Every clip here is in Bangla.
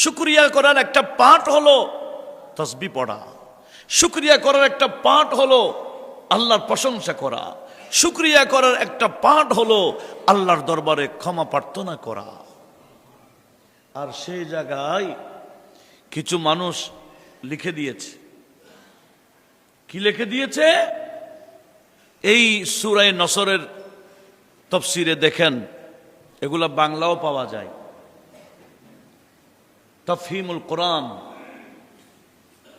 শুকরিয়া করার একটা পার্ট হলো তাসবিহ পড়া। শুকরিয়া করার একটা পার্ট হলো আল্লাহর প্রশংসা করা। শুকরিয়া করার একটা পার্ট হলো আল্লাহর দরবারে ক্ষমা প্রার্থনা করা। আর সেই জায়গায় কিছু মানুষ লিখে দিয়েছে। কি লিখে দিয়েছে? এই সূরা নসরের তাফসীরে দেখেন, এগুলা বাংলাও পাওয়া যায়। তাফহিমুল কোরআন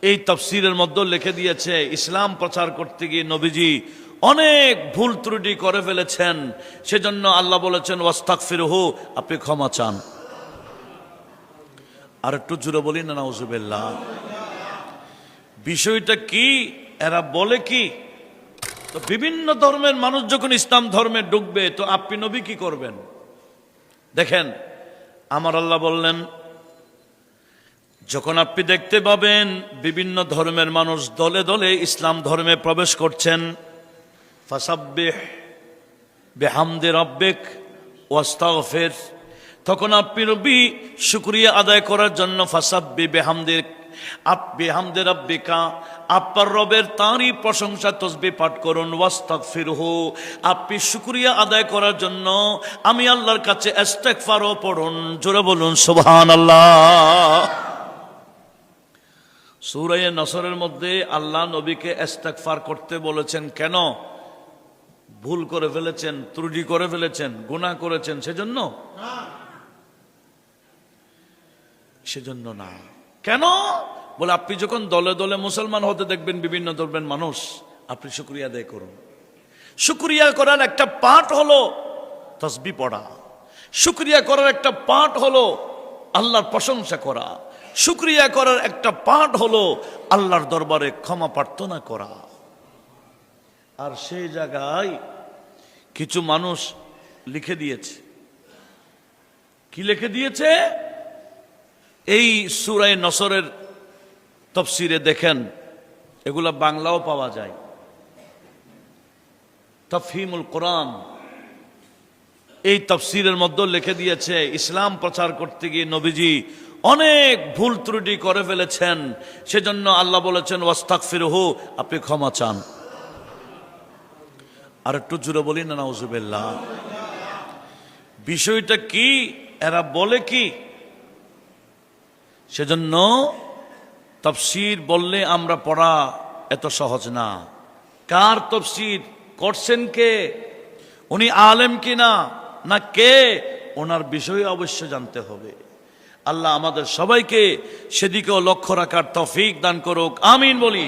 এই তাফসীরের মধ্যে লিখে দিয়েছে, ইসলাম প্রচার করতে গিয়ে নবীজি অনেক ভুল ত্রুটি করে ফেলেছেন, সেজন্য আল্লাহ বলেছেন ওয়াস্তাগফিরহু, আপনি ক্ষমা চান। আর একটু জোরে বলি না নাউজুবিল্লাহ। বিষয়টা কি? এরা বলে কি, তো বিভিন্ন ধর্মের মানুষ যখন ইসলাম ধর্মে ঢুকবে তো আপনি নবী কি করবেন? দেখেন, আমার আল্লাহ বললেন, যখন আপনি দেখতে পাবেন বিভিন্ন ধর্মের মানুষ দলে দলে ইসলাম ধর্মে প্রবেশ করছেন, ফাসাব্বিহ বিহামদি রাব্বিক ওয়াস্তাগফির, তখন আপনি নবী শুকরিয়া আদায় করার জন্য ফাসাব্বিহ বিহামদি রাব্বিকা, আপনার রবের তাঁরই প্রশংসা তাসবিহ পাঠ করুন, ওয়াস্তাগফিরহু, আপনি শুকরিয়া আদায় করার জন্য আমি আল্লাহর কাছে ইস্তিগফারও পড়ুন। জোরে বলুন সুবহানাল্লাহ। সূরা নসরের মধ্যে আল্লাহ নবীকে ইস্তিগফার করতে বলেছেন কেন? ভুল করে ফেলেছেন, ত্রুটি করে ফেলেছেন, গুনাহ করেছেন সেজন্য? সেজন্য না। কেন? বলে আপনি যখন দলে দলে মুসলমান হতে দেখবেন বিভিন্ন ধর্মের মানুষ, আপনি শুকরিয়া আদায় করুন। শুকরিয়া করার একটা পার্ট হলো তাসবিহ পড়া। শুকরিয়া করার একটা পার্ট হলো আল্লাহর প্রশংসা করা। শুকরিয়া করার একটা পার্ট হলো আল্লাহর দরবারে ক্ষমা প্রার্থনা করা। আর সেই জায়গায় কিছু মানুষ লিখে দিয়েছে। কি লিখে দিয়েছে? এই সূরা নসরের তাফসীরে দেখেন, এগুলা বাংলাও পাওয়া যায়। তাফহিমুল কোরআন এই তাফসীরের মধ্যে লিখে দিয়েছে, ইসলাম প্রচার করতে গিয়ে নবীজি অনেক ভুল ত্রুটি করে ফেলেছেন, সেজন্য আল্লাহ বলেছেন ওয়াস্তাগফিরহু, আপনি ক্ষমা চান। আর একটু জোরে বলি না নাউজুবিল্লাহ। বিষয়টা কি? এরা বলে কি? সেজন্য তাফসীর বললে আমরা পড়া এত সহজ না। কার তাফসীর করছেন কে? উনি আলেম কিনা না কে? ওনার বিষয়ে অবশ্য জানতে হবে। আল্লাহ আমাদের সবাইকে সেদিকেও লক্ষ্য রাখার তৌফিক দান করুক, আমিন বলি।